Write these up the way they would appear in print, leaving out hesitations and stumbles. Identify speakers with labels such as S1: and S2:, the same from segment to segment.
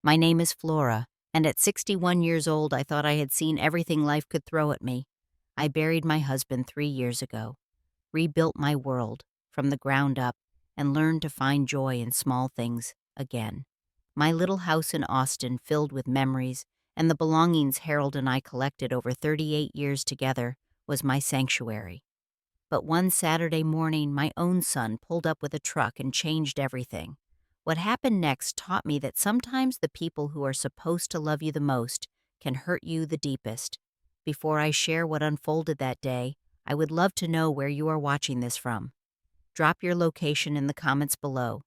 S1: My name is Flora, and at 61 years old, I thought I had seen everything life could throw at me. I buried my husband 3 years ago, rebuilt my world from the ground up, and learned to find joy in small things again. My little house in Austin, filled with memories, and the belongings Harold and I collected over 38 years together, was my sanctuary. But one Saturday morning, my own son pulled up with a truck and changed everything. What happened next taught me that sometimes the people who are supposed to love you the most can hurt you the deepest. Before I share what unfolded that day, I would love to know where you are watching this from. Drop your location in the comments below.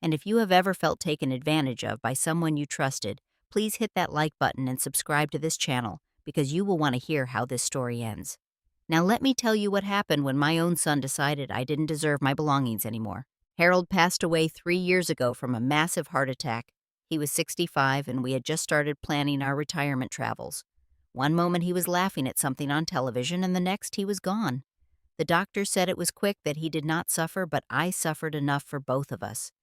S1: And if you have ever felt taken advantage of by someone you trusted, please hit that like button and subscribe to this channel because you will want to hear how this story ends. Now let me tell you what happened when my own son decided I didn't deserve my belongings anymore. Harold passed away 3 years ago from a massive heart attack. He was 65 and we had just started planning our retirement travels. One moment he was laughing at something on television and the next he was gone. The doctor said it was quick that he did not suffer, but I suffered enough for both of us.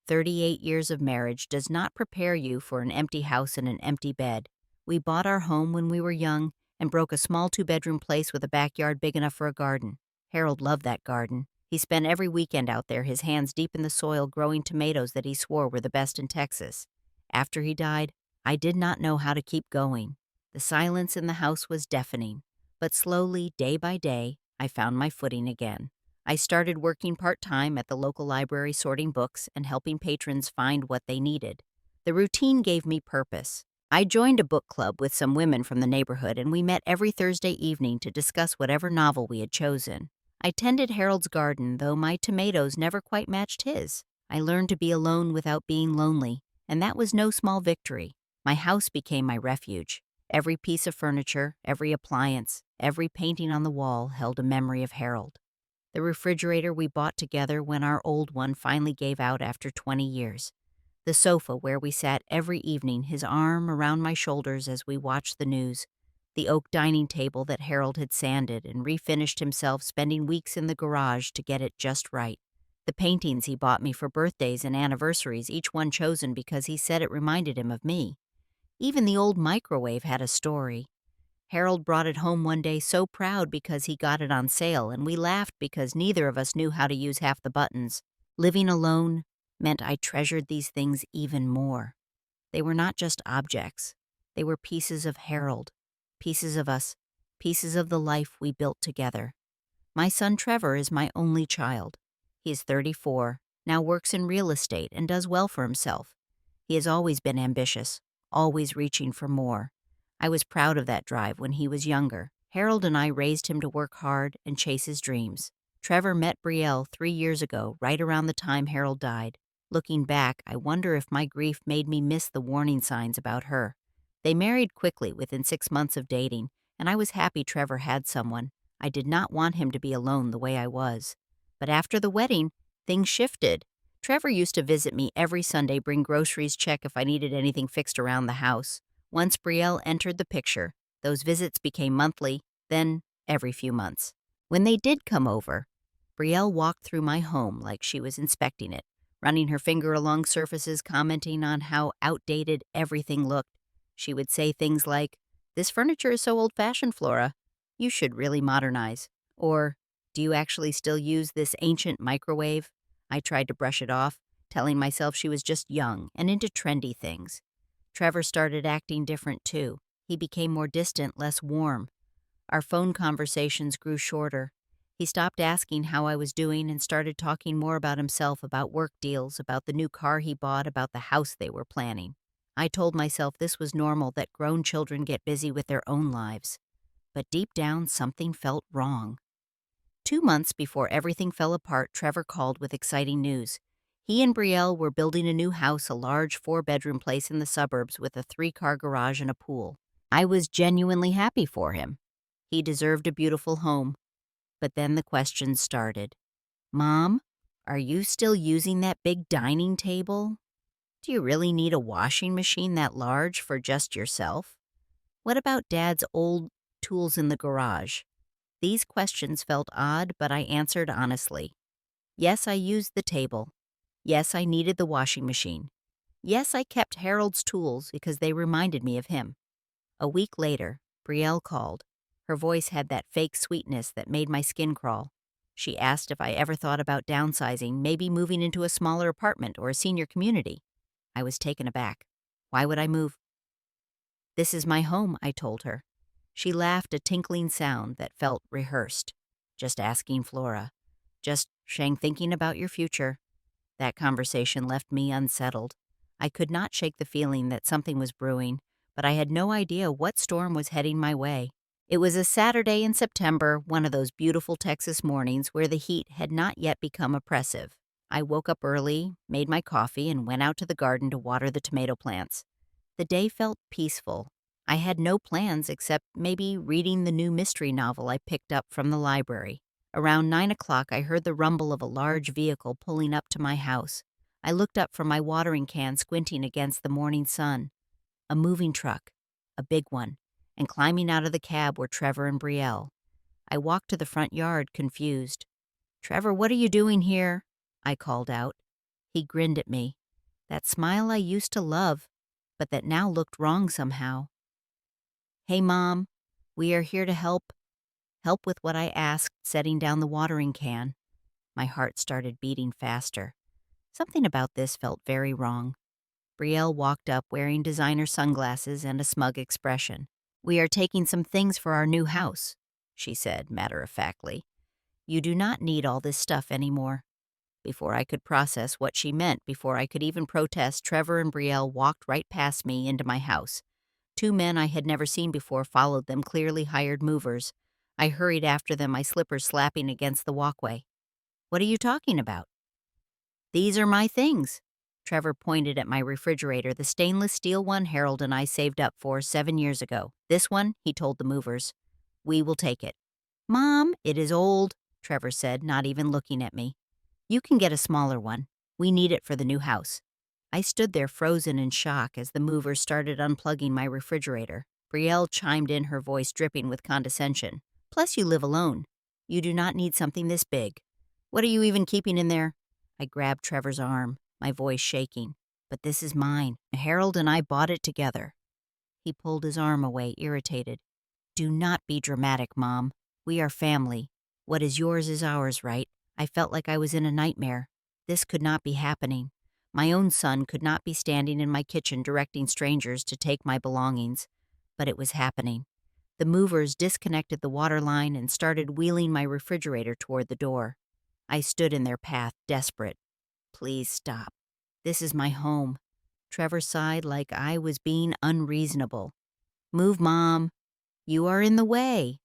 S1: 38 years of marriage does not prepare you for an empty house and an empty bed. We bought our home when we were young and broke a small 2-bedroom place with a backyard big enough for a garden. Harold loved that garden. He spent every weekend out there, his hands deep in the soil, growing tomatoes that he swore were the best in Texas. After he died, I did not know how to keep going. The silence in the house was deafening, but slowly, day by day, I found my footing again. I started working part-time at the local library sorting books and helping patrons find what they needed. The routine gave me purpose. I joined a book club with some women from the neighborhood, and we met every Thursday evening to discuss whatever novel we had chosen. I tended Harold's garden, though my tomatoes never quite matched his. I learned to be alone without being lonely, and that was no small victory. My house became my refuge. Every piece of furniture, every appliance, every painting on the wall held a memory of Harold. The refrigerator we bought together when our old one finally gave out after 20 years. The sofa where we sat every evening, his arm around my shoulders as we watched the news. The oak dining table that Harold had sanded and refinished himself, spending weeks in the garage to get it just right. The paintings he bought me for birthdays and anniversaries, each one chosen because he said it reminded him of me. Even the old microwave had a story. Harold brought it home one day so proud because he got it on sale, and we laughed because neither of us knew how to use half the buttons. Living alone meant I treasured these things even more. They were not just objects. They were pieces of Harold, pieces of us, pieces of the life we built together. My son Trevor is my only child. He is 34, now works in real estate, and does well for himself. He has always been ambitious, always reaching for more. I was proud of that drive when he was younger. Harold and I raised him to work hard and chase his dreams. Trevor met Brielle 3 years ago, right around the time Harold died. Looking back, I wonder if my grief made me miss the warning signs about her. They married quickly within 6 months of dating, and I was happy Trevor had someone. I did not want him to be alone the way I was. But after the wedding, things shifted. Trevor used to visit me every Sunday, bring groceries, check if I needed anything fixed around the house. Once Brielle entered the picture, those visits became monthly, then every few months. When they did come over, Brielle walked through my home like she was inspecting it, running her finger along surfaces, commenting on how outdated everything looked. She would say things like, "This furniture is so old-fashioned, Flora. You should really modernize." Or, "Do you actually still use this ancient microwave?" I tried to brush it off, telling myself she was just young and into trendy things. Trevor started acting different, too. He became more distant, less warm. Our phone conversations grew shorter. He stopped asking how I was doing and started talking more about himself, about work deals, about the new car he bought, about the house they were planning. I told myself this was normal, that grown children get busy with their own lives. But deep down, something felt wrong. 2 months before everything fell apart, Trevor called with exciting news. He and Brielle were building a new house, a large 4-bedroom place in the suburbs with a 3-car garage and a pool. I was genuinely happy for him. He deserved a beautiful home. But then the questions started. "Mom, are you still using that big dining table? Do you really need a washing machine that large for just yourself? What about Dad's old tools in the garage?" These questions felt odd, but I answered honestly. Yes, I used the table. Yes, I needed the washing machine. Yes, I kept Harold's tools because they reminded me of him. A week later, Brielle called. Her voice had that fake sweetness that made my skin crawl. She asked if I ever thought about downsizing, maybe moving into a smaller apartment or a senior community. I was taken aback. Why would I move? This is my home, I told her. She laughed a tinkling sound that felt rehearsed. Just asking Flora. Just thinking about your future. That conversation left me unsettled. I could not shake the feeling that something was brewing, but I had no idea what storm was heading my way. It was a Saturday in September, one of those beautiful Texas mornings where the heat had not yet become oppressive. I woke up early, made my coffee, and went out to the garden to water the tomato plants. The day felt peaceful. I had no plans except maybe reading the new mystery novel I picked up from the library. Around 9 o'clock, I heard the rumble of a large vehicle pulling up to my house. I looked up from my watering can, squinting against the morning sun. A moving truck, a big one, and climbing out of the cab were Trevor and Brielle. I walked to the front yard, confused. "Trevor, what are you doing here?" I called out. He grinned at me. That smile I used to love, but that now looked wrong somehow. "Hey, Mom, we are here to help." Help with what I asked, setting down the watering can. My heart started beating faster. Something about this felt very wrong. Brielle walked up wearing designer sunglasses and a smug expression. "We are taking some things for our new house," she said matter-of-factly. "You do not need all this stuff anymore." Before I could process what she meant, before I could even protest, Trevor and Brielle walked right past me into my house. Two men I had never seen before followed them, clearly hired movers. I hurried after them, my slippers slapping against the walkway. "What are you talking about?" "These are my things." Trevor pointed at my refrigerator, the stainless steel one Harold and I saved up for 7 years ago. "This one," he told the movers. "We will take it." "Mom, it is old," Trevor said, not even looking at me. "You can get a smaller one. We need it for the new house." I stood there frozen in shock as the movers started unplugging my refrigerator. Brielle chimed in, her voice dripping with condescension. "Plus you live alone. You do not need something this big. What are you even keeping in there?" I grabbed Trevor's arm, my voice shaking. "But this is mine. Harold and I bought it together." He pulled his arm away, irritated. "Do not be dramatic, Mom. We are family. What is yours is ours, right?" I felt like I was in a nightmare. This could not be happening. My own son could not be standing in my kitchen directing strangers to take my belongings. But it was happening. The movers disconnected the water line and started wheeling my refrigerator toward the door. I stood in their path, desperate. "Please stop. This is my home." Trevor sighed like I was being unreasonable. "Move, Mom. You are in the way."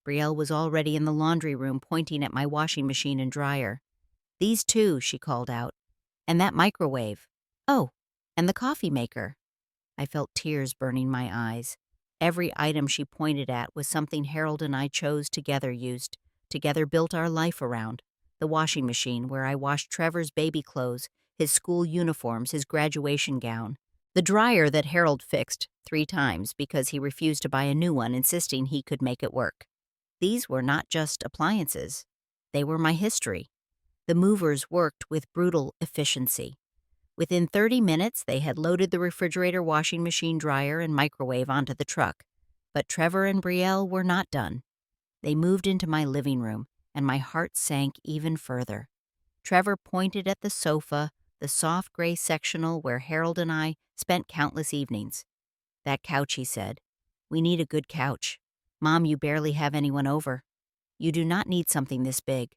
S1: Brielle was already in the laundry room, pointing at my washing machine and dryer. "These two," she called out. "And that microwave. Oh, and the coffee maker." I felt tears burning my eyes. Every item she pointed at was something Harold and I chose together, used, together built our life around. The washing machine, where I washed Trevor's baby clothes, his school uniforms, his graduation gown. The dryer that Harold fixed 3 times because he refused to buy a new one, insisting he could make it work. These were not just appliances. They were my history. The movers worked with brutal efficiency. Within 30 minutes, they had loaded the refrigerator, washing machine, dryer, and microwave onto the truck. But Trevor and Brielle were not done. They moved into my living room, and my heart sank even further. Trevor pointed at the sofa, the soft gray sectional where Harold and I spent countless evenings. "That couch," he said. "We need a good couch. Mom, you barely have anyone over. You do not need something this big."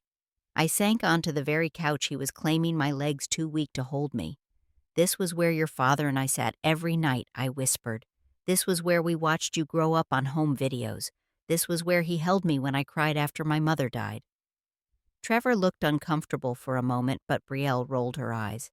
S1: I sank onto the very couch he was claiming my legs too weak to hold me. "This was where your father and I sat every night," I whispered. "This was where we watched you grow up on home videos. This was where he held me when I cried after my mother died." Trevor looked uncomfortable for a moment, but Brielle rolled her eyes.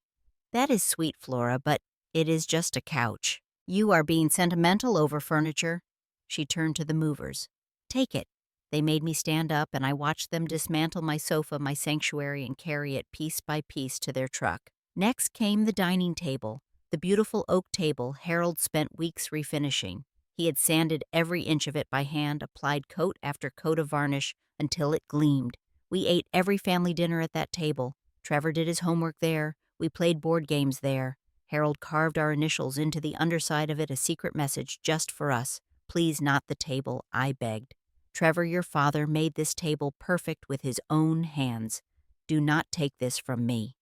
S1: "That is sweet, Flora, but it is just a couch. You are being sentimental over furniture." She turned to the movers. "Take it." They made me stand up, and I watched them dismantle my sofa, my sanctuary, and carry it piece by piece to their truck. Next came the dining table, the beautiful oak table Harold spent weeks refinishing. He had sanded every inch of it by hand, applied coat after coat of varnish until it gleamed. We ate every family dinner at that table. Trevor did his homework there. We played board games there. Harold carved our initials into the underside of it, a secret message just for us. Please, not the table, I begged. Trevor, your father, made this table perfect with his own hands. Do not take this from me.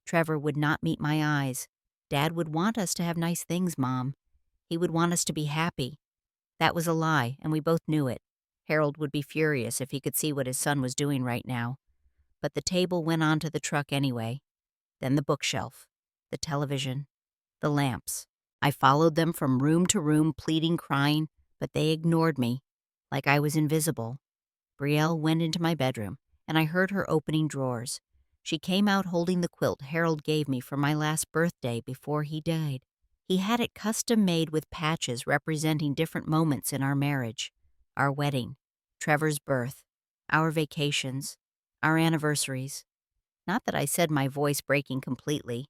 S1: Trevor would not meet my eyes. Dad would want us to have nice things, Mom. He would want us to be happy. That was a lie, and we both knew it. Harold would be furious if he could see what his son was doing right now. But the table went onto the truck anyway. Then the bookshelf, the television, the lamps. I followed them from room to room, pleading, crying, but they ignored me, like I was invisible. Brielle went into my bedroom, and I heard her opening drawers. She came out holding the quilt Harold gave me for my last birthday before he died. He had it custom made with patches representing different moments in our marriage. Our wedding, Trevor's birth, our vacations, our anniversaries. Not that I said, my voice breaking completely.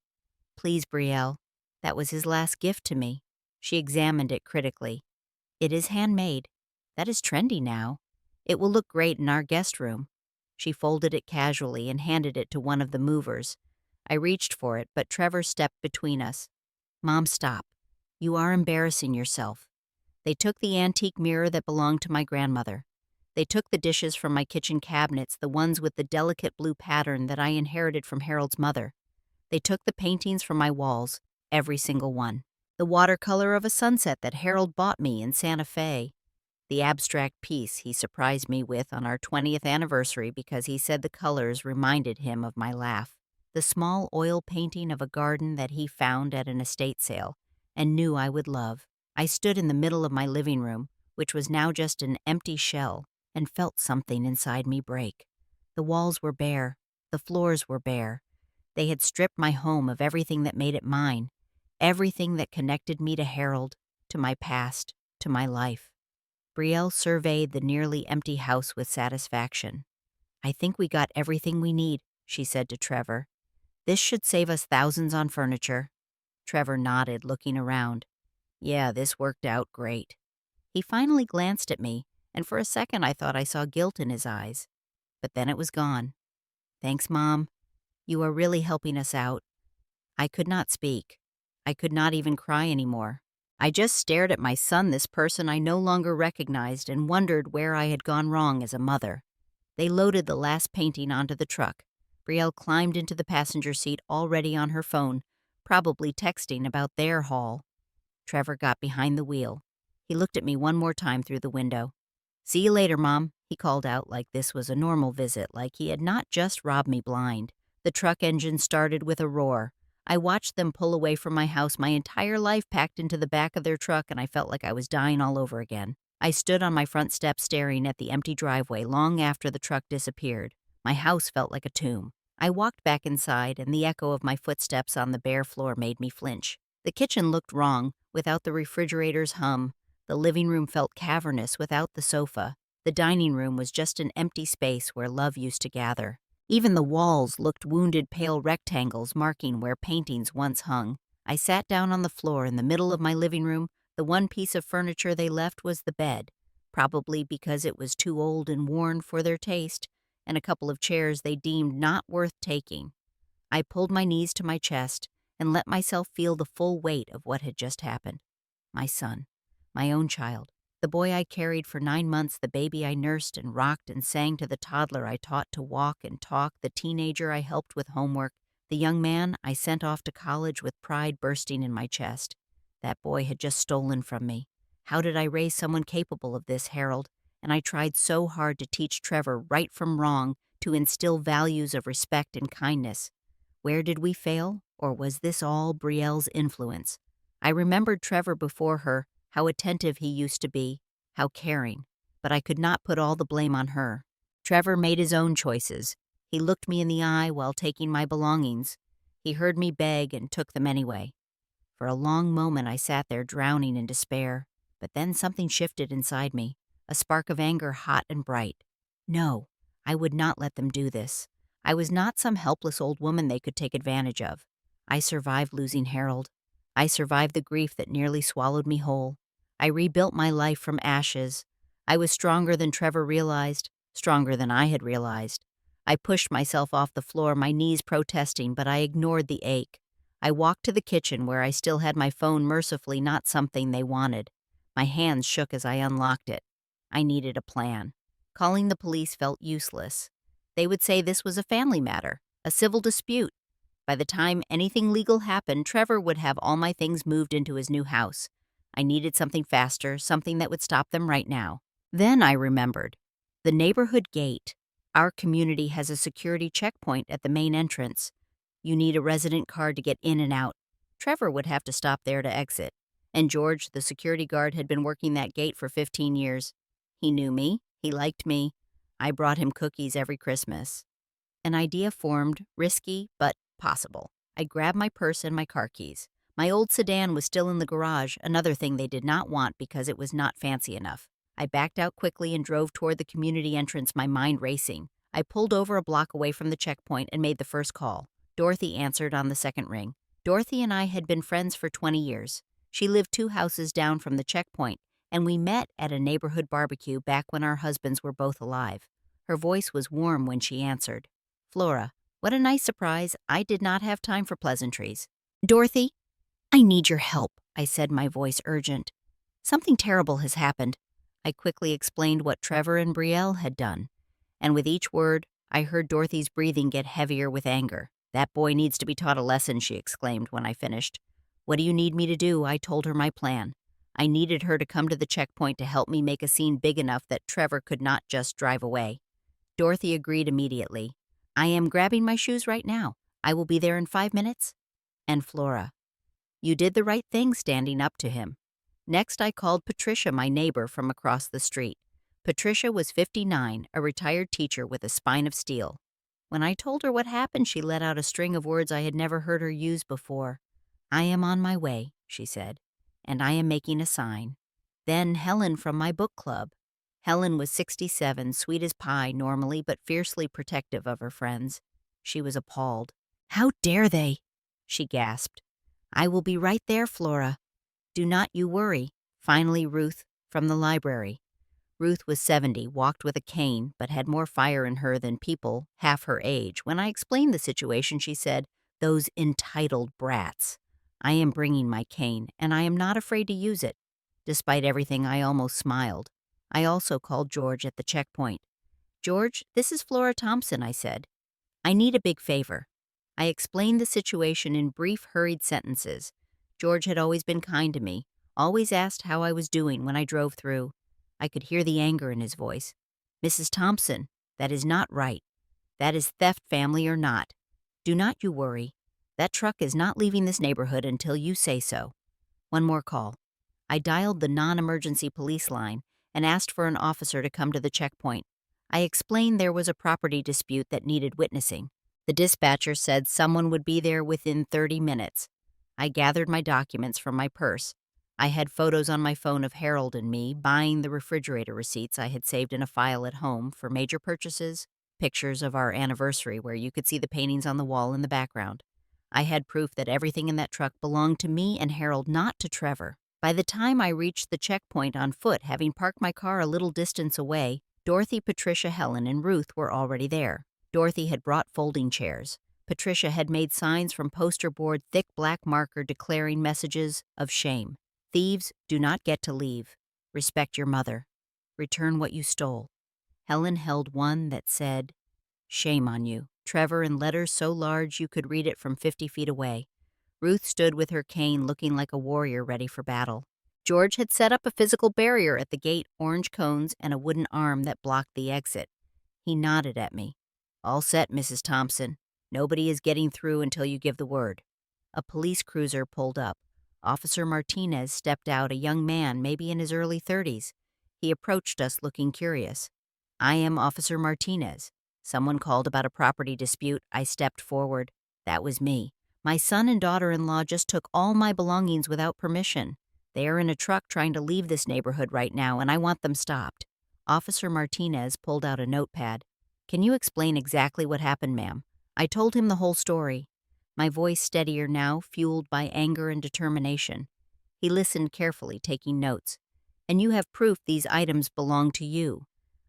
S1: Please, Brielle, that was his last gift to me. She examined it critically. It is handmade. That is trendy now. It will look great in our guest room. She folded it casually and handed it to one of the movers. I reached for it, but Trevor stepped between us. Mom, stop. You are embarrassing yourself. They took the antique mirror that belonged to my grandmother. They took the dishes from my kitchen cabinets, the ones with the delicate blue pattern that I inherited from Harold's mother. They took the paintings from my walls, every single one. The watercolor of a sunset that Harold bought me in Santa Fe. The abstract piece he surprised me with on our 20th anniversary because he said the colors reminded him of my laugh. The small oil painting of a garden that he found at an estate sale and knew I would love. I stood in the middle of my living room, which was now just an empty shell, and felt something inside me break. The walls were bare. The floors were bare. They had stripped my home of everything that made it mine, everything that connected me to Harold, to my past, to my life. Brielle surveyed the nearly empty house with satisfaction. I think we got everything we need, she said to Trevor. This should save us thousands on furniture. Trevor nodded, looking around. Yeah, this worked out great. He finally glanced at me, and for a second I thought I saw guilt in his eyes. But then it was gone. Thanks, Mom. You are really helping us out. I could not speak. I could not even cry anymore. I just stared at my son, this person I no longer recognized, and wondered where I had gone wrong as a mother. They loaded the last painting onto the truck. Brielle climbed into the passenger seat, already on her phone, probably texting about their haul. Trevor got behind the wheel. He looked at me one more time through the window. See you later, Mom, he called out like this was a normal visit, like he had not just robbed me blind. The truck engine started with a roar. I watched them pull away from my house, my entire life packed into the back of their truck, and I felt like I was dying all over again. I stood on my front step staring at the empty driveway long after the truck disappeared. My house felt like a tomb. I walked back inside, and the echo of my footsteps on the bare floor made me flinch. The kitchen looked wrong, without the refrigerator's hum. The living room felt cavernous without the sofa. The dining room was just an empty space where love used to gather. Even the walls looked wounded pale rectangles marking where paintings once hung. I sat down on the floor in the middle of my living room. The one piece of furniture they left was the bed, probably because it was too old and worn for their taste, and a couple of chairs they deemed not worth taking. I pulled my knees to my chest and let myself feel the full weight of what had just happened. My son, my own child, the boy I carried for 9 months, the baby I nursed and rocked and sang to, the toddler I taught to walk and talk, the teenager I helped with homework, the young man I sent off to college with pride bursting in my chest. That boy had just stolen from me. How did I raise someone capable of this, Harold? And I tried so hard to teach Trevor right from wrong, to instill values of respect and kindness. Where did we fail, or was this all Brielle's influence? I remembered Trevor before her, how attentive he used to be, how caring, but I could not put all the blame on her. Trevor made his own choices. He looked me in the eye while taking my belongings. He heard me beg and took them anyway. For a long moment I sat there drowning in despair, but then something shifted inside me, a spark of anger hot and bright. No, I would not let them do this. I was not some helpless old woman they could take advantage of. I survived losing Harold. I survived the grief that nearly swallowed me whole. I rebuilt my life from ashes. I was stronger than Trevor realized, stronger than I had realized. I pushed myself off the floor, my knees protesting, but I ignored the ache. I walked to the kitchen where I still had my phone, mercifully not something they wanted. My hands shook as I unlocked it. I needed a plan. Calling the police felt useless. They would say this was a family matter, a civil dispute. By the time anything legal happened, Trevor would have all my things moved into his new house. I needed something faster, something that would stop them right now. Then I remembered. The neighborhood gate. Our community has a security checkpoint at the main entrance. You need a resident card to get in and out. Trevor would have to stop there to exit. And George, the security guard, had been working that gate for 15 years. He knew me. He liked me. I brought him cookies every Christmas. An idea formed, risky, but possible. I grabbed my purse and my car keys. My old sedan was still in the garage, another thing they did not want because it was not fancy enough. I backed out quickly and drove toward the community entrance, my mind racing. I pulled over a block away from the checkpoint and made the first call. Dorothy answered on the second ring. Dorothy and I had been friends for 20 years. She lived 2 houses down from the checkpoint, and we met at a neighborhood barbecue back when our husbands were both alive. Her voice was warm when she answered. Flora, what a nice surprise. I did not have time for pleasantries. Dorothy, I need your help, I said, my voice urgent. Something terrible has happened. I quickly explained what Trevor and Brielle had done. And with each word, I heard Dorothy's breathing get heavier with anger. That boy needs to be taught a lesson, she exclaimed when I finished. What do you need me to do? I told her my plan. I needed her to come to the checkpoint to help me make a scene big enough that Trevor could not just drive away. Dorothy agreed immediately. I am grabbing my shoes right now. I will be there in 5 minutes. And Flora, you did the right thing standing up to him. Next, I called Patricia, my neighbor from across the street. Patricia was 59, a retired teacher with a spine of steel. When I told her what happened, she let out a string of words I had never heard her use before. I am on my way, she said, and I am making a sign. Then Helen from my book club. Helen was 67, sweet as pie normally, but fiercely protective of her friends. She was appalled. How dare they? She gasped. I will be right there, Flora. Do not you worry. Finally, Ruth from the library. Ruth was 70, walked with a cane, but had more fire in her than people half her age. When I explained the situation, she said, those entitled brats. I am bringing my cane, and I am not afraid to use it. Despite everything, I almost smiled. I also called George at the checkpoint. George, this is Flora Thompson, I said. I need a big favor. I explained the situation in brief, hurried sentences. George had always been kind to me, always asked how I was doing when I drove through. I could hear the anger in his voice. Mrs. Thompson, that is not right. That is theft, family or not. Do not you worry. That truck is not leaving this neighborhood until you say so. One more call. I dialed the non-emergency police line and asked for an officer to come to the checkpoint. I explained there was a property dispute that needed witnessing. The dispatcher said someone would be there within 30 minutes. I gathered my documents from my purse. I had photos on my phone of Harold and me buying the refrigerator receipts I had saved in a file at home for major purchases, pictures of our anniversary where you could see the paintings on the wall in the background. I had proof that everything in that truck belonged to me and Harold, not to Trevor. By the time I reached the checkpoint on foot, having parked my car a little distance away, Dorothy, Patricia, Helen, and Ruth were already there. Dorothy had brought folding chairs. Patricia had made signs from poster board, thick black marker declaring messages of shame. Thieves do not get to leave. Respect your mother. Return what you stole. Helen held one that said, shame on you. Trevor, in letters so large you could read it from 50 feet away. Ruth stood with her cane looking like a warrior ready for battle. George had set up a physical barrier at the gate, orange cones, and a wooden arm that blocked the exit. He nodded at me. All set, Mrs. Thompson. Nobody is getting through until you give the word. A police cruiser pulled up. Officer Martinez stepped out, a young man, maybe in his early 30s. He approached us looking curious. I am Officer Martinez. Someone called about a property dispute. I stepped forward. That was me. My son and daughter-in-law just took all my belongings without permission. They are in a truck trying to leave this neighborhood right now, and I want them stopped. Officer Martinez pulled out a notepad. Can you explain exactly what happened, ma'am? I told him the whole story. My voice steadier now, fueled by anger and determination. He listened carefully, taking notes. And you have proof these items belong to you.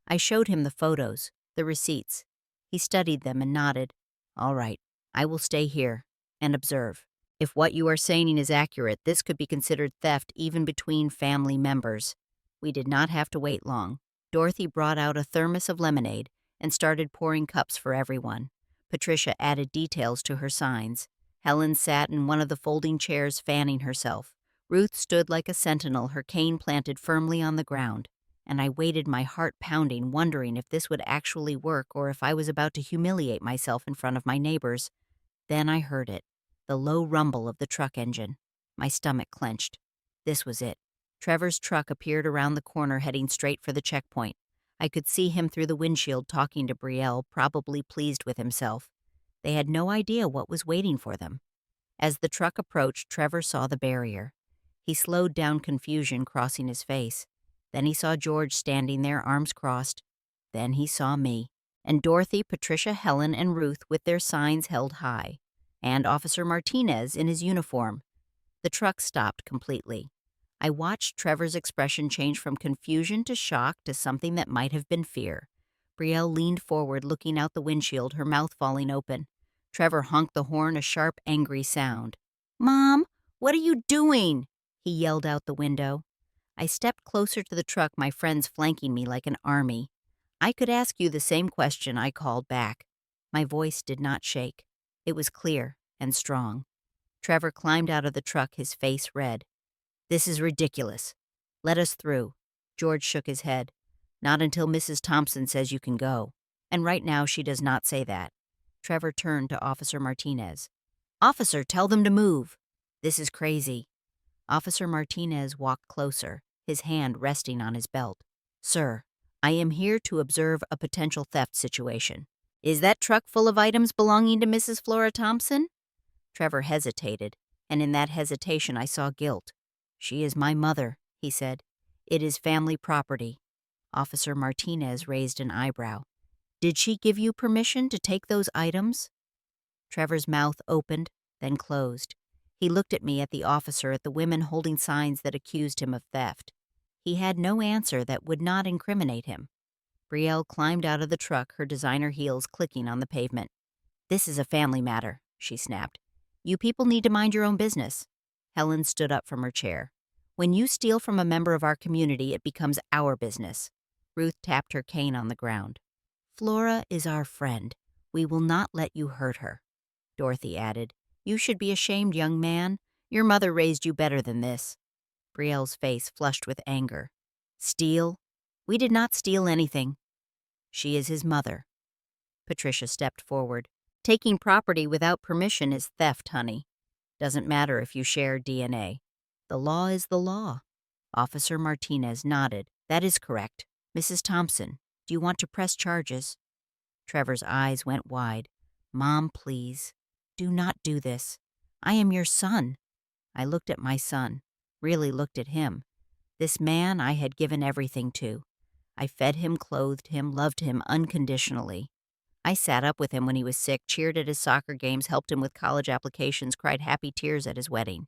S1: I showed him the photos, the receipts. He studied them and nodded. All right, I will stay here and observe. If what you are saying is accurate, this could be considered theft even between family members. We did not have to wait long. Dorothy brought out a thermos of lemonade and started pouring cups for everyone. Patricia added details to her signs. Helen sat in one of the folding chairs fanning herself. Ruth stood like a sentinel, her cane planted firmly on the ground. And I waited, my heart pounding, wondering if this would actually work or if I was about to humiliate myself in front of my neighbors. Then I heard it, the low rumble of the truck engine. My stomach clenched. This was it. Trevor's truck appeared around the corner, heading straight for the checkpoint. I could see him through the windshield talking to Brielle, probably pleased with himself. They had no idea what was waiting for them. As the truck approached, Trevor saw the barrier. He slowed down, confusion crossing his face. Then he saw George standing there, arms crossed. Then he saw me, and Dorothy, Patricia, Helen, and Ruth with their signs held high, and Officer Martinez in his uniform. The truck stopped completely. I watched Trevor's expression change from confusion to shock to something that might have been fear. Brielle leaned forward, looking out the windshield, her mouth falling open. Trevor honked the horn, a sharp, angry sound. "Mom, what are you doing?" he yelled out the window. I stepped closer to the truck, my friends flanking me like an army. "I could ask you the same question," I called back. My voice did not shake. It was clear and strong. Trevor climbed out of the truck, his face red. "This is ridiculous. Let us through." George shook his head. "Not until Mrs. Thompson says you can go. And right now she does not say that." Trevor turned to Officer Martinez. "Officer, tell them to move. This is crazy." Officer Martinez walked closer, his hand resting on his belt. "Sir, I am here to observe a potential theft situation. Is that truck full of items belonging to Mrs. Flora Thompson?" Trevor hesitated, and in that hesitation I saw guilt. "She is my mother," he said. "It is family property." Officer Martinez raised an eyebrow. "Did she give you permission to take those items?" Trevor's mouth opened, then closed. He looked at me, at the officer, at the women holding signs that accused him of theft. He had no answer that would not incriminate him. Brielle climbed out of the truck, her designer heels clicking on the pavement. "This is a family matter," she snapped. "You people need to mind your own business." Helen stood up from her chair. "When you steal from a member of our community, it becomes our business." Ruth tapped her cane on the ground. "Flora is our friend. We will not let you hurt her." Dorothy added, "You should be ashamed, young man. Your mother raised you better than this." Brielle's face flushed with anger. "Steal? We did not steal anything." "She is his mother." Patricia stepped forward. "Taking property without permission is theft, honey. Doesn't matter if you share DNA. The law is the law." Officer Martinez nodded. "That is correct. Mrs. Thompson, do you want to press charges?" Trevor's eyes went wide. "Mom, please. Do not do this. I am your son." I looked at my son, really looked at him. This man I had given everything to. I fed him, clothed him, loved him unconditionally. I sat up with him when he was sick, cheered at his soccer games, helped him with college applications, cried happy tears at his wedding.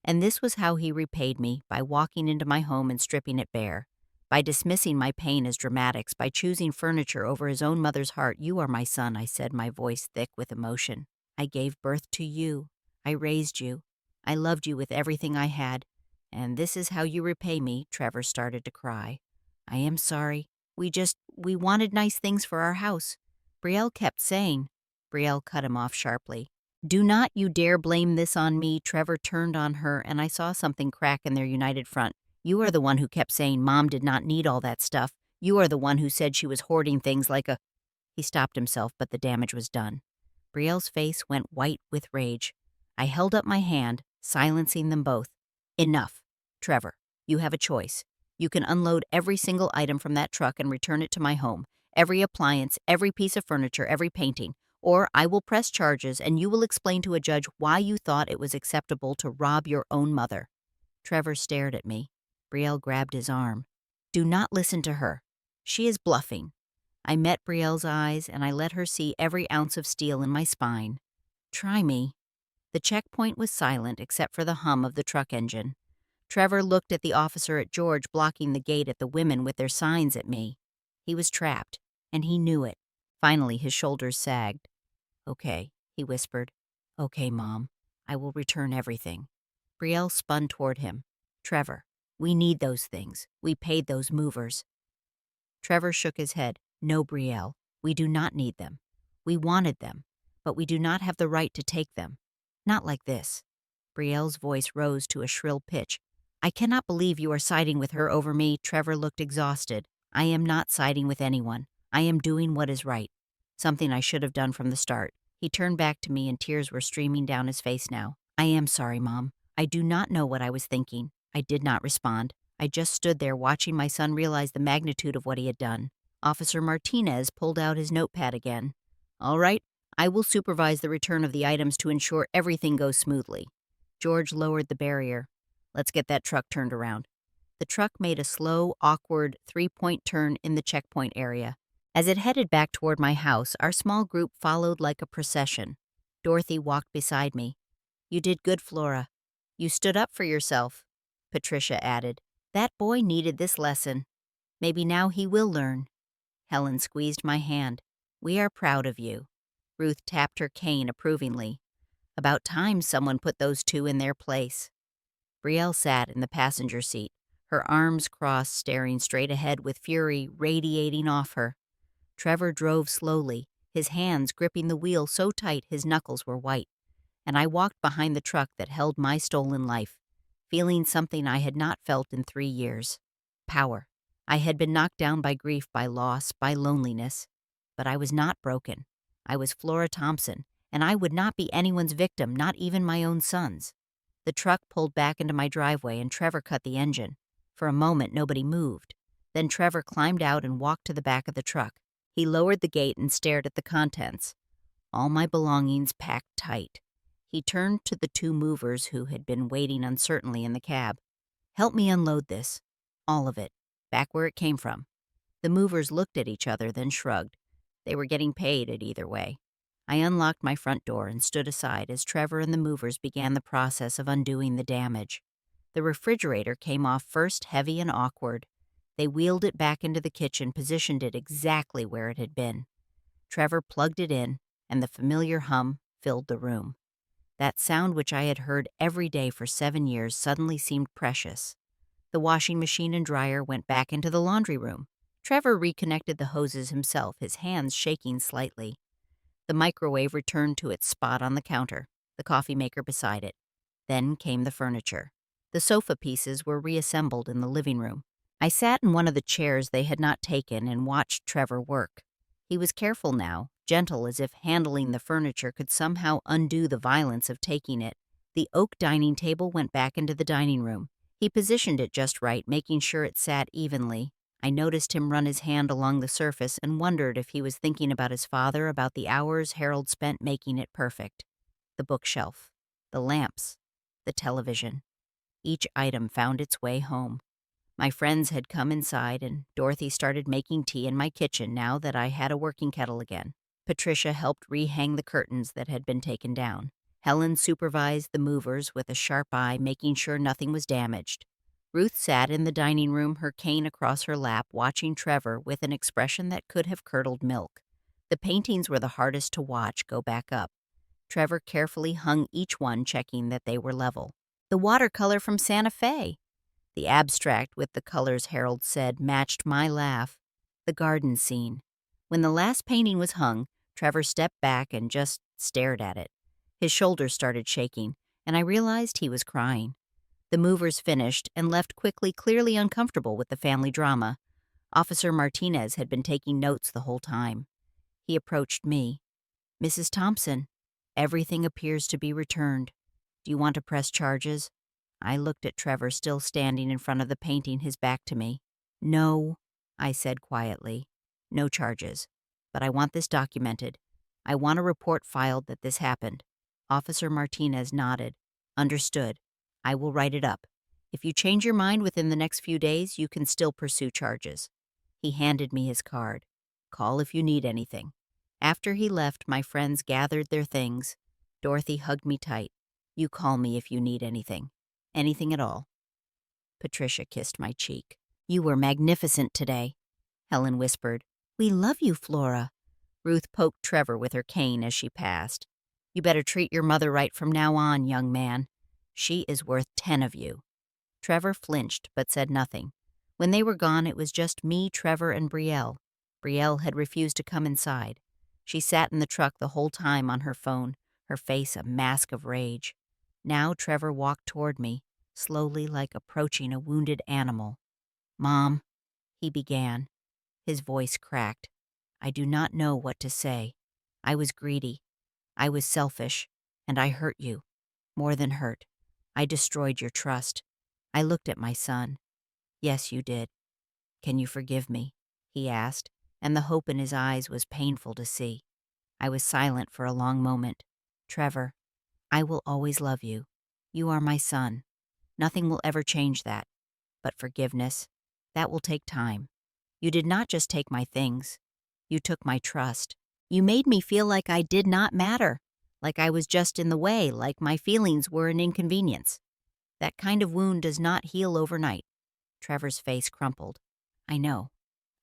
S1: And this was how he repaid me, by walking into my home and stripping it bare, by dismissing my pain as dramatics, by choosing furniture over his own mother's heart. "You are my son," I said, my voice thick with emotion. "I gave birth to you. I raised you. I loved you with everything I had. And this is how you repay me." Trevor started to cry. "I am sorry. We wanted nice things for our house. Brielle kept saying." Brielle cut him off sharply. "Do not you dare blame this on me." Trevor turned on her, and I saw something crack in their united front. "You are the one who kept saying Mom did not need all that stuff. You are the one who said she was hoarding things like a—" He stopped himself, but the damage was done. Brielle's face went white with rage. I held up my hand, silencing them both. "Enough. Trevor, you have a choice. You can unload every single item from that truck and return it to my home. Every appliance, every piece of furniture, every painting. Or I will press charges and you will explain to a judge why you thought it was acceptable to rob your own mother." Trevor stared at me. Brielle grabbed his arm. "Do not listen to her. She is bluffing." I met Brielle's eyes, and I let her see every ounce of steel in my spine. "Try me." The checkpoint was silent except for the hum of the truck engine. Trevor looked at the officer, at George blocking the gate, at the women with their signs at me. He was trapped, and he knew it. Finally, his shoulders sagged. "Okay," he whispered. "Okay, Mom. I will return everything." Brielle spun toward him. "Trevor, we need those things. We paid those movers." Trevor shook his head. "No, Brielle, we do not need them. We wanted them, but we do not have the right to take them. Not like this." Brielle's voice rose to a shrill pitch. "I cannot believe you are siding with her over me." Trevor looked exhausted. "I am not siding with anyone. I am doing what is right. Something I should have done from the start." He turned back to me and tears were streaming down his face now. "I am sorry, Mom. I do not know what I was thinking." I did not respond. I just stood there watching my son realize the magnitude of what he had done. Officer Martinez pulled out his notepad again. "All right, I will supervise the return of the items to ensure everything goes smoothly." George lowered the barrier. "Let's get that truck turned around." The truck made a slow, awkward three-point turn in the checkpoint area. As it headed back toward my house, our small group followed like a procession. Dorothy walked beside me. "You did good, Flora. You stood up for yourself." Patricia added, "That boy needed this lesson. Maybe now he will learn." Helen squeezed my hand. "We are proud of you." Ruth tapped her cane approvingly. "About time someone put those two in their place." Brielle sat in the passenger seat, her arms crossed, staring straight ahead with fury radiating off her. Trevor drove slowly, his hands gripping the wheel so tight his knuckles were white, and I walked behind the truck that held my stolen life, feeling something I had not felt in 3 years. Power. I had been knocked down by grief, by loss, by loneliness. But I was not broken. I was Flora Thompson, and I would not be anyone's victim, not even my own son's. The truck pulled back into my driveway and Trevor cut the engine. For a moment, nobody moved. Then Trevor climbed out and walked to the back of the truck. He lowered the gate and stared at the contents. All my belongings packed tight. He turned to the 2 movers who had been waiting uncertainly in the cab. "Help me unload this. All of it. Back where it came from." The movers looked at each other, then shrugged. They were getting paid at either way. I unlocked my front door and stood aside as Trevor and the movers began the process of undoing the damage. The refrigerator came off first, heavy and awkward. They wheeled it back into the kitchen, positioned it exactly where it had been. Trevor plugged it in, and the familiar hum filled the room. That sound which I had heard every day for 7 years suddenly seemed precious. The washing machine and dryer went back into the laundry room. Trevor reconnected the hoses himself, his hands shaking slightly. The microwave returned to its spot on the counter, the coffee maker beside it. Then came the furniture. The sofa pieces were reassembled in the living room. I sat in one of the chairs they had not taken and watched Trevor work. He was careful now, gentle as if handling the furniture could somehow undo the violence of taking it. The oak dining table went back into the dining room. He positioned it just right, making sure it sat evenly. I noticed him run his hand along the surface and wondered if he was thinking about his father, about the hours Harold spent making it perfect. The bookshelf, the lamps, the television. Each item found its way home. My friends had come inside, and Dorothy started making tea in my kitchen now that I had a working kettle again. Patricia helped rehang the curtains that had been taken down. Helen supervised the movers with a sharp eye, making sure nothing was damaged. Ruth sat in the dining room, her cane across her lap, watching Trevor with an expression that could have curdled milk. The paintings were the hardest to watch go back up. Trevor carefully hung each one, checking that they were level. The watercolor from Santa Fe. The abstract with the colors Harold said matched my laugh. The garden scene. When the last painting was hung, Trevor stepped back and just stared at it. His shoulders started shaking, and I realized he was crying. The movers finished and left quickly, clearly uncomfortable with the family drama. Officer Martinez had been taking notes the whole time. He approached me. "Mrs. Thompson, everything appears to be returned. Do you want to press charges?" I looked at Trevor, still standing in front of the painting, his back to me. "No," I said quietly. "No charges. But I want this documented. I want a report filed that this happened." Officer Martinez nodded. "Understood. I will write it up. If you change your mind within the next few days, you can still pursue charges." He handed me his card. "Call if you need anything." After he left, my friends gathered their things. Dorothy hugged me tight. "You call me if you need anything. Anything at all." Patricia kissed my cheek. "You were magnificent today." Helen whispered, "We love you, Flora." Ruth poked Trevor with her cane as she passed. You better treat your mother right from now on, young man. She is worth 10 of you." Trevor flinched but said nothing. When they were gone, it was just me, Trevor, and Brielle. Brielle had refused to come inside. She sat in the truck the whole time on her phone, her face a mask of rage. Now Trevor walked toward me, slowly like approaching a wounded animal. "Mom," he began. His voice cracked. "I do not know what to say. I was greedy. I was selfish. And I hurt you. More than hurt. I destroyed your trust. I looked at my son. Yes, you did. Can you forgive me?" he asked, and the hope in his eyes was painful to see. I was silent for a long moment. "Trevor, I will always love you. You are my son. Nothing will ever change that. But forgiveness, that will take time. You did not just take my things. You took my trust. You made me feel like I did not matter, like I was just in the way, like my feelings were an inconvenience. That kind of wound does not heal overnight." Trevor's face crumpled. "I know.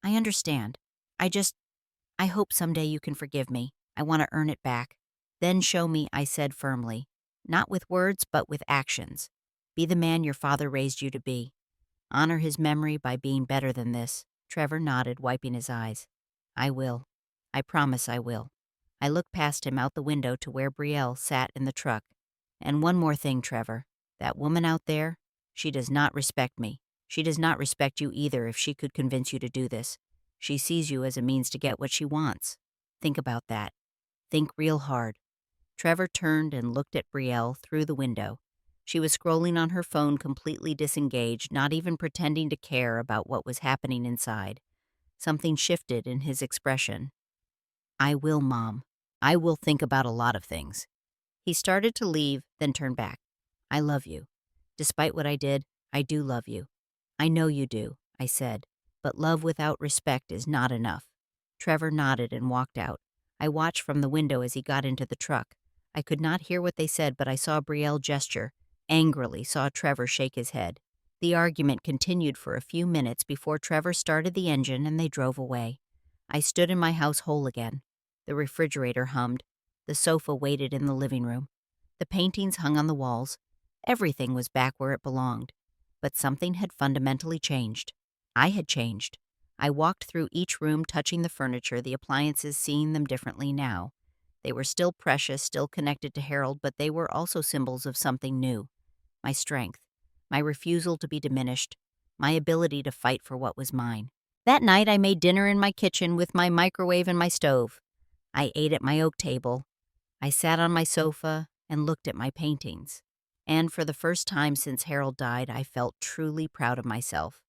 S1: I understand. I hope someday you can forgive me. I want to earn it back. Then show me," I said firmly. "Not with words, but with actions. Be the man your father raised you to be. Honor his memory by being better than this." Trevor nodded, wiping his eyes. "I will. I promise I will." I looked past him out the window to where Brielle sat in the truck. "And one more thing, Trevor. That woman out there, she does not respect me. She does not respect you either if she could convince you to do this. She sees you as a means to get what she wants. Think about that. Think real hard." Trevor turned and looked at Brielle through the window. She was scrolling on her phone, completely disengaged, not even pretending to care about what was happening inside. Something shifted in his expression. "I will, Mom. I will think about a lot of things." He started to leave, then turned back. "I love you. Despite what I did, I do love you. I know you do," I said, "but love without respect is not enough." Trevor nodded and walked out. I watched from the window as he got into the truck. I could not hear what they said, but I saw Brielle gesture, angrily saw Trevor shake his head. The argument continued for a few minutes before Trevor started the engine and they drove away. I stood in my house whole again. The refrigerator hummed. The sofa waited in the living room. The paintings hung on the walls. Everything was back where it belonged. But something had fundamentally changed. I had changed. I walked through each room, touching the furniture, the appliances, seeing them differently now. They were still precious, still connected to Harold, but they were also symbols of something new. My strength, my refusal to be diminished, my ability to fight for what was mine. That night I made dinner in my kitchen with my microwave and my stove. I ate at my oak table. I sat on my sofa and looked at my paintings. And for the first time since Harold died, I felt truly proud of myself.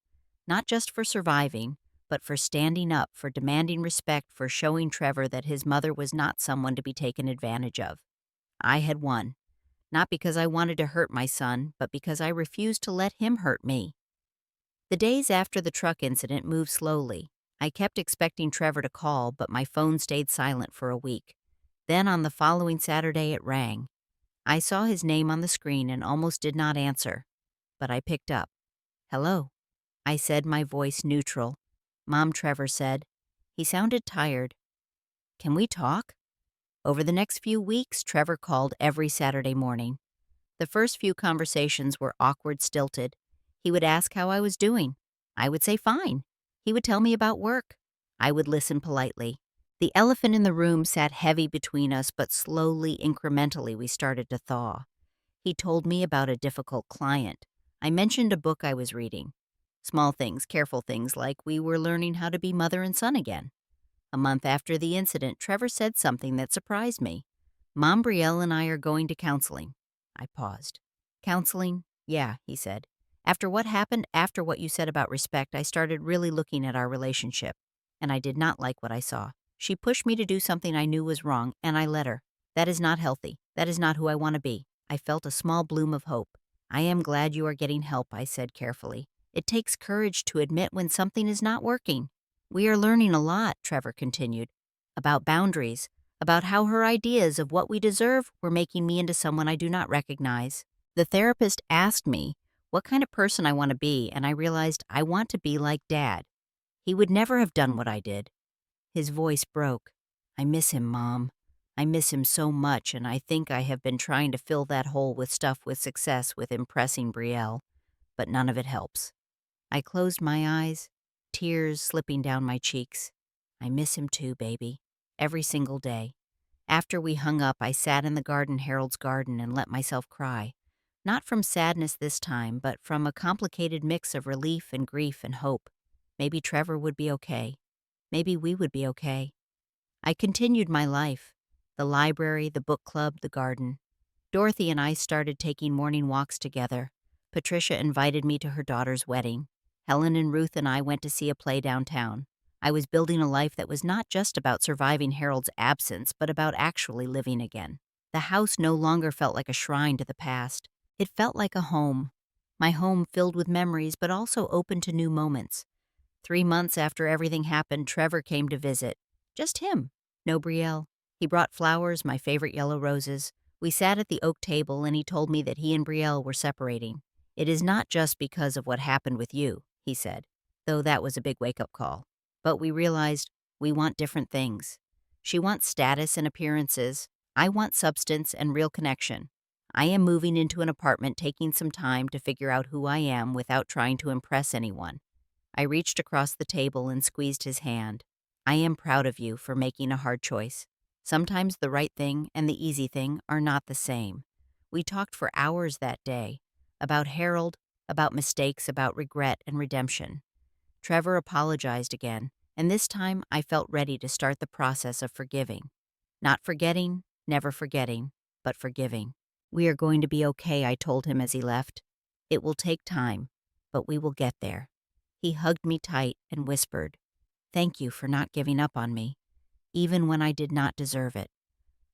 S1: Not just for surviving, but for standing up, for demanding respect, for showing Trevor that his mother was not someone to be taken advantage of. I had won. Not because I wanted to hurt my son, but because I refused to let him hurt me. The days after the truck incident moved slowly. I kept expecting Trevor to call, but my phone stayed silent for a week. Then on the following Saturday it rang. I saw his name on the screen and almost did not answer. But I picked up. "Hello," I said, my voice neutral. "Mom," Trevor said. He sounded tired. "Can we talk?" Over the next few weeks, Trevor called every Saturday morning. The first few conversations were awkward, stilted. He would ask how I was doing. I would say fine. He would tell me about work. I would listen politely. The elephant in the room sat heavy between us, but slowly, incrementally, we started to thaw. He told me about a difficult client. I mentioned a book I was reading. Small things, careful things, like we were learning how to be mother and son again. A month after the incident, Trevor said something that surprised me. "Mom, Brielle and I are going to counseling." I paused. "Counseling?" "Yeah," he said. "After what happened, after what you said about respect, I started really looking at our relationship. And I did not like what I saw. She pushed me to do something I knew was wrong, and I let her. That is not healthy. That is not who I want to be." I felt a small bloom of hope. "I am glad you are getting help," I said carefully. "It takes courage to admit when something is not working." "We are learning a lot," Trevor continued, "about boundaries, about how her ideas of what we deserve were making me into someone I do not recognize. The therapist asked me what kind of person I want to be, and I realized I want to be like Dad. He would never have done what I did." His voice broke. "I miss him, Mom. I miss him so much, and I think I have been trying to fill that hole with stuff with success with impressing Brielle, but none of it helps. I closed my eyes, tears slipping down my cheeks. I miss him too, baby, every single day. After we hung up, I sat in the garden, Harold's garden, and let myself cry. Not from sadness this time, but from a complicated mix of relief and grief and hope. Maybe Trevor would be okay. Maybe we would be okay. I continued my life. The library, the book club, the garden. Dorothy and I started taking morning walks together. Patricia invited me to her daughter's wedding. Helen and Ruth and I went to see a play downtown. I was building a life that was not just about surviving Harold's absence, but about actually living again. The house no longer felt like a shrine to the past. It felt like a home. My home filled with memories, but also open to new moments. 3 months after everything happened, Trevor came to visit. Just him. No Brielle. He brought flowers, my favorite yellow roses. We sat at the oak table, and he told me that he and Brielle were separating. It is not just because of what happened with you, he said, though that was a big wake-up call. But we realized we want different things. She wants status and appearances. I want substance and real connection. I am moving into an apartment, taking some time to figure out who I am without trying to impress anyone. I reached across the table and squeezed his hand. I am proud of you for making a hard choice. Sometimes the right thing and the easy thing are not the same. We talked for hours that day about Harold, about mistakes, about regret and redemption. Trevor apologized again, and this time I felt ready to start the process of forgiving. Not forgetting, never forgetting, but forgiving. We are going to be okay, I told him as he left. It will take time, but we will get there. He hugged me tight and whispered, "Thank you for not giving up on me, even when I did not deserve it.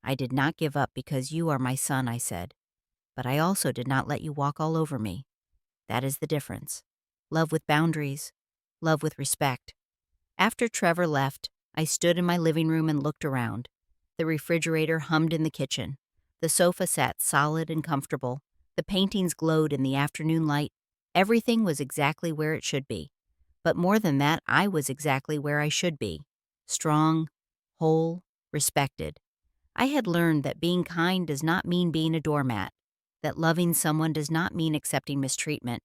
S1: I did not give up because you are my son," I said. "But I also did not let you walk all over me. That is the difference. Love with boundaries, love with respect." After Trevor left, I stood in my living room and looked around. The refrigerator hummed in the kitchen. The sofa sat solid and comfortable. The paintings glowed in the afternoon light. Everything was exactly where it should be. But more than that, I was exactly where I should be. Strong, whole, respected. I had learned that being kind does not mean being a doormat, that loving someone does not mean accepting mistreatment,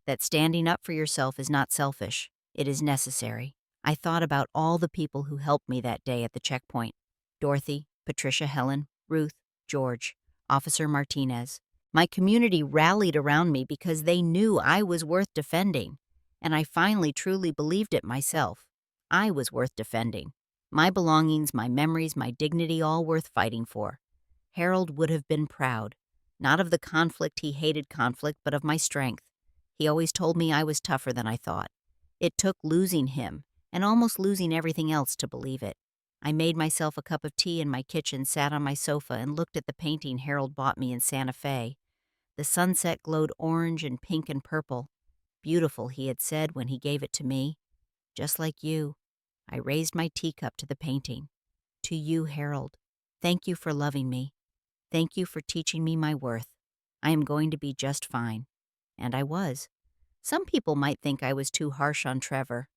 S1: that standing up for yourself is not selfish. It is necessary. I thought about all the people who helped me that day at the checkpoint. Dorothy, Patricia, Helen, Ruth, George, Officer Martinez. My community rallied around me because they knew I was worth defending, and I finally truly believed it myself. I was worth defending. My belongings, my memories, my dignity, all worth fighting for. Harold would have been proud, not of the conflict, he hated conflict, but of my strength. He always told me I was tougher than I thought. It took losing him, and almost losing everything else, to believe it. I made myself a cup of tea in my kitchen, sat on my sofa, and looked at the painting Harold bought me in Santa Fe. The sunset glowed orange and pink and purple. Beautiful, he had said when he gave it to me. Just like you. I raised my teacup to the painting. To you, Harold. Thank you for loving me. Thank you for teaching me my worth. I am going to be just fine. And I was. Some people might think I was too harsh on Trevor.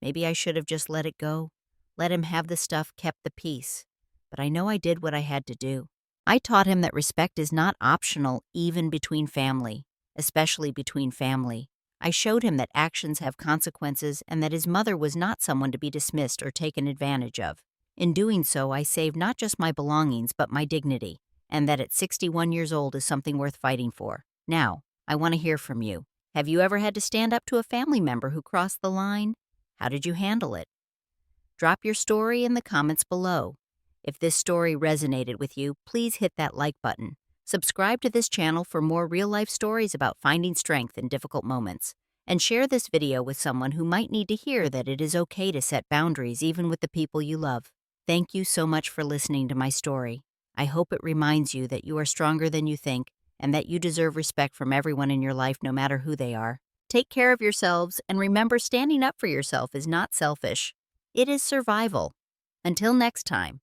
S1: Maybe I should have just let it go. Let him have the stuff, kept the peace. But I know I did what I had to do. I taught him that respect is not optional even between family, especially between family. I showed him that actions have consequences and that his mother was not someone to be dismissed or taken advantage of. In doing so, I saved not just my belongings but my dignity, and that at 61 years old is something worth fighting for. Now, I want to hear from you. Have you ever had to stand up to a family member who crossed the line? How did you handle it? Drop your story in the comments below. If this story resonated with you, please hit that like button. Subscribe to this channel for more real-life stories about finding strength in difficult moments. And share this video with someone who might need to hear that it is okay to set boundaries even with the people you love. Thank you so much for listening to my story. I hope it reminds you that you are stronger than you think and that you deserve respect from everyone in your life, no matter who they are. Take care of yourselves, and remember, standing up for yourself is not selfish. It is survival. Until next time.